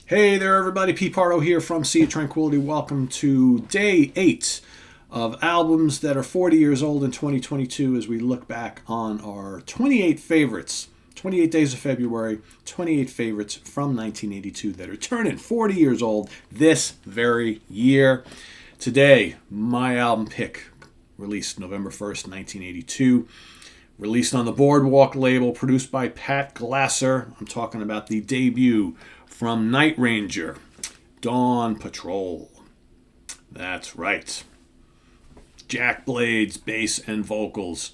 Hey there, everybody. Pete Pardo here from Sea of Tranquility. Welcome to day 8 of albums that are 40 years old in 2022 as we look back on our 28 favorites. 28 days of February, 28 favorites from 1982 that are turning 40 years old this very year. Today, my album pick, released November 1st, 1982. Released on the Boardwalk label, produced by Pat Glasser. I'm talking about the debut from Night Ranger, Dawn Patrol. That's right. Jack Blades, bass and vocals.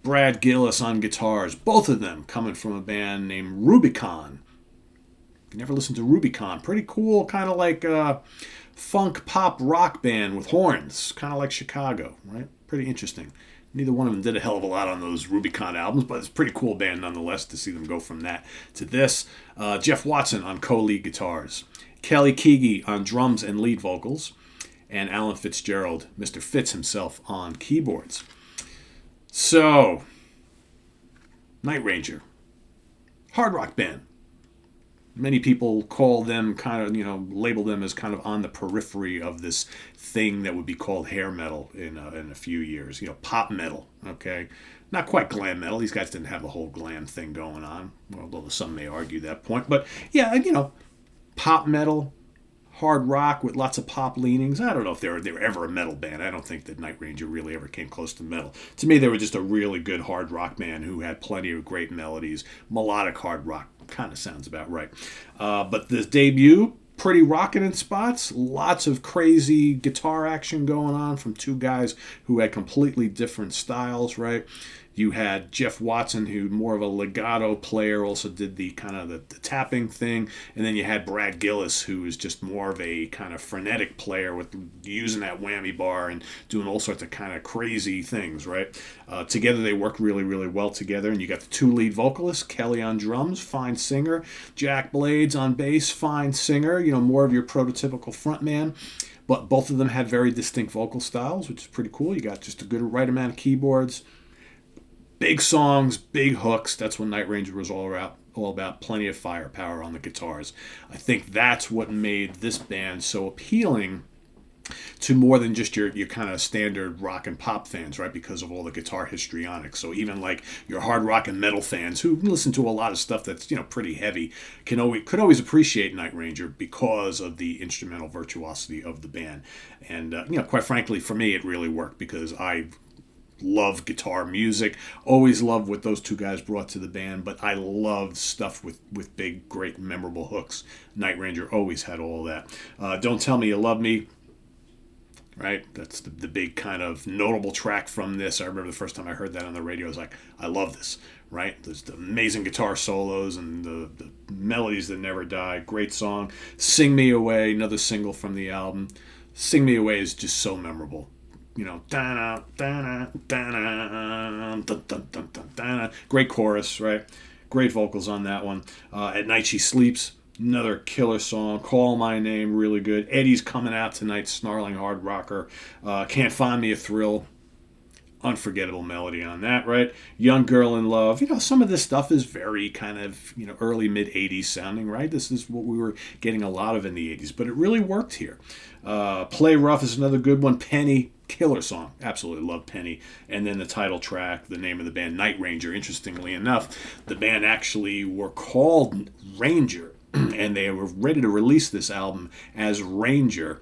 Brad Gillis on guitars. Both of them coming from a band named Rubicon. If you never listened to Rubicon, pretty cool, kind of like a funk pop rock band with horns, kind of like Chicago, right? Pretty interesting. Neither one of them did a hell of a lot on those Rubicon albums, but it's a pretty cool band nonetheless to see them go from that to this. Jeff Watson on co-lead guitars. Kelly Keagy on drums and lead vocals. And Alan Fitzgerald, Mr. Fitz himself, on keyboards. So, Night Ranger. Hard rock band. Many people call them label them as kind of on the periphery of this thing that would be called hair metal in a few years. Pop metal, okay? Not quite glam metal. These guys didn't have the whole glam thing going on, although some may argue that point. But, yeah, pop metal, hard rock with lots of pop leanings. I don't know if they were ever a metal band. I don't think that Night Ranger really ever came close to metal. To me, they were just a really good hard rock band who had plenty of great melodies. Melodic hard rock kind of sounds about right. But this debut, pretty rocking in spots. Lots of crazy guitar action going on from two guys who had completely different styles, right? You had Jeff Watson, who more of a legato player, also did the kind of the tapping thing. And then you had Brad Gillis, who is just more of a kind of frenetic player with using that whammy bar and doing all sorts of kind of crazy things, right? Together they work really, really well together. And you got the two lead vocalists, Kelly on drums, fine singer. Jack Blades on bass, fine singer. More of your prototypical frontman. But both of them had very distinct vocal styles, which is pretty cool. You got just a good right amount of keyboards. Big songs, big hooks. That's what Night Ranger was all about. Plenty of firepower on the guitars. I think that's what made this band so appealing to more than just your kind of standard rock and pop fans, right? Because of all the guitar histrionics. So even like your hard rock and metal fans who listen to a lot of stuff that's pretty heavy could always appreciate Night Ranger because of the instrumental virtuosity of the band. And quite frankly, for me, it really worked because I love guitar music. Always loved what those two guys brought to the band, but I loved stuff with big, great, memorable hooks. Night Ranger always had all that. Don't Tell Me You Love Me, right? That's the big kind of notable track from this. I remember the first time I heard that on the radio, I was like, I love this, right? There's the amazing guitar solos and the melodies that never die. Great song. Sing Me Away, another single from the album. Sing Me Away is just so memorable. Great chorus, right? Great vocals on that one. At Night She Sleeps, another killer song. Call My Name, really good. Eddie's Coming Out Tonight, snarling hard rocker. Can't Find Me a Thrill. Unforgettable melody on that, right? Young Girl in Love. Some of this stuff is very kind of, early mid-'80s sounding, right? This is what we were getting a lot of in the 80s, but it really worked here. Play Rough is another good one. Penny, killer song. Absolutely love Penny. And then the title track, the name of the band, Night Ranger. Interestingly enough, the band actually were called Ranger, and they were ready to release this album as Ranger.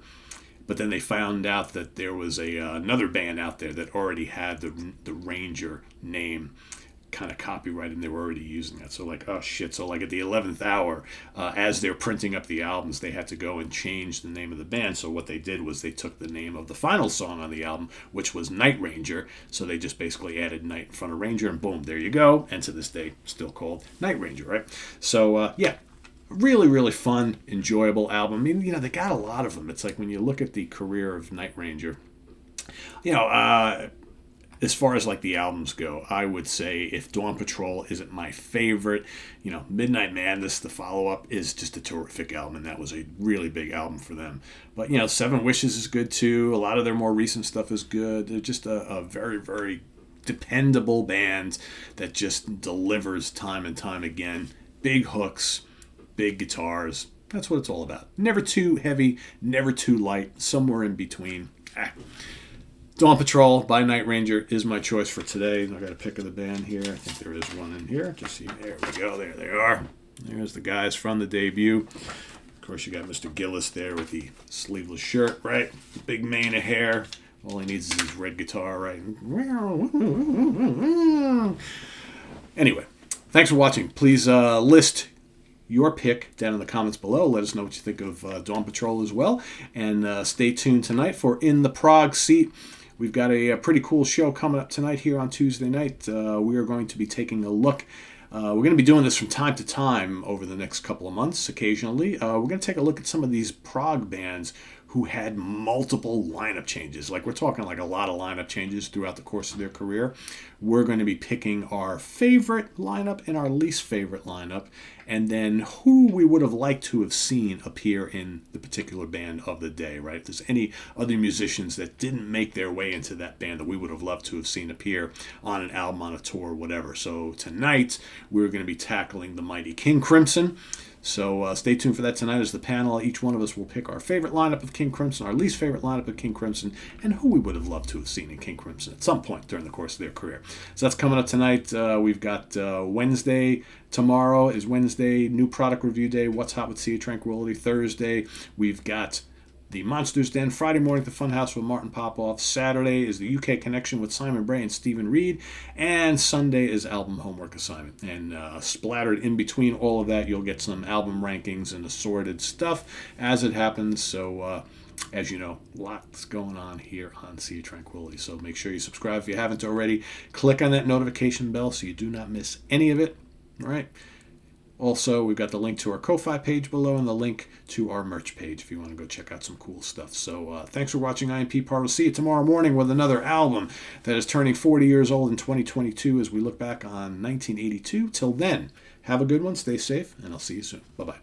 But then they found out that there was another band out there that already had the Ranger name kind of copyrighted, and they were already using that. So like, oh shit. So like at the 11th hour, as they're printing up the albums, they had to go and change the name of the band. So what they did was they took the name of the final song on the album, which was Night Ranger. So they just basically added Night in front of Ranger, and boom, there you go. And to this day, still called Night Ranger, right? So yeah. Really, really fun, enjoyable album. I mean, they got a lot of them. It's like when you look at the career of Night Ranger, as far as like the albums go, I would say if Dawn Patrol isn't my favorite, Midnight Madness, the follow-up, is just a terrific album, and that was a really big album for them. But, Seven Wishes is good too. A lot of their more recent stuff is good. They're just a very, very dependable band that just delivers time and time again. Big hooks, big guitars. That's what it's all about. Never too heavy, never too light, somewhere in between. Dawn Patrol by Night Ranger is my choice for today. I got a pick of the band here. I think there is one in here. Just see. There we go. There they are. There's the guys from the debut. Of course, you got Mr. Gillis there with the sleeveless shirt, right? The big mane of hair. All he needs is his red guitar, right? Anyway, thanks for watching. Please list your pick down in the comments below. Let us know what you think of Dawn Patrol as well. And stay tuned tonight for In the Prague Seat. We've got a pretty cool show coming up tonight here on Tuesday night. We are going to be taking a look. We're going to be doing this from time to time over the next couple of months, occasionally. We're going to take a look at some of these prog bands who had multiple lineup changes. Like, we're talking like a lot of lineup changes throughout the course of their career. We're going to be picking our favorite lineup and our least favorite lineup, and then who we would have liked to have seen appear in the particular band of the day, right? If there's any other musicians that didn't make their way into that band that we would have loved to have seen appear on an album, on a tour, whatever. So tonight, we're going to be tackling the mighty King Crimson. So stay tuned for that tonight as the panel. Each one of us will pick our favorite lineup of King Crimson, our least favorite lineup of King Crimson, and who we would have loved to have seen in King Crimson at some point during the course of their career. So that's coming up tonight. We've got Wednesday. Tomorrow is Wednesday, new product review day, What's Hot with Sea of Tranquility. Thursday, we've got the Monsters Den. Friday morning, the Funhouse with Martin Popoff. Saturday is the UK Connection with Simon Bray and Stephen Reed. And Sunday is album homework assignment. And splattered in between all of that, you'll get some album rankings and assorted stuff as it happens. So, as you know, lots going on here on Sea of Tranquility. So make sure you subscribe if you haven't already. Click on that notification bell so you do not miss any of it. All right. Also, we've got the link to our Ko-Fi page below and the link to our merch page if you want to go check out some cool stuff. So thanks for watching. I am Pete Pardo. See you tomorrow morning with another album that is turning 40 years old in 2022 as we look back on 1982. Till then, have a good one, stay safe, and I'll see you soon. Bye-bye.